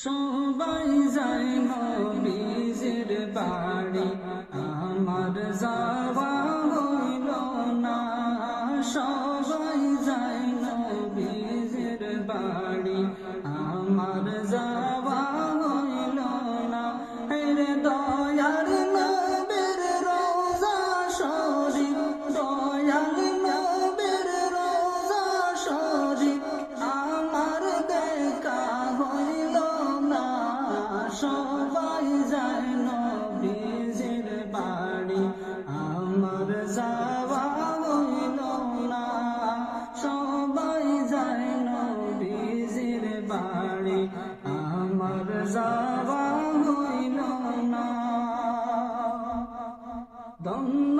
সবাই যায় নবীজির বাড়ি, আমার যাওয়া হইল না। সবাই যায় নবীজির বাড়ি, আমার যাওয়া হইল না। রে দয়ার নবীর রোজা শরীফ, দয়াল নবীর রোজা শরীফ, আমার দেখা হইল না। সবাই যায় নবীজির বাড়ি, আমার যাওয়া হইল না। সবাই যায় নবীজির বাড়ি, আমার যাওয়া হইল না। ধন্য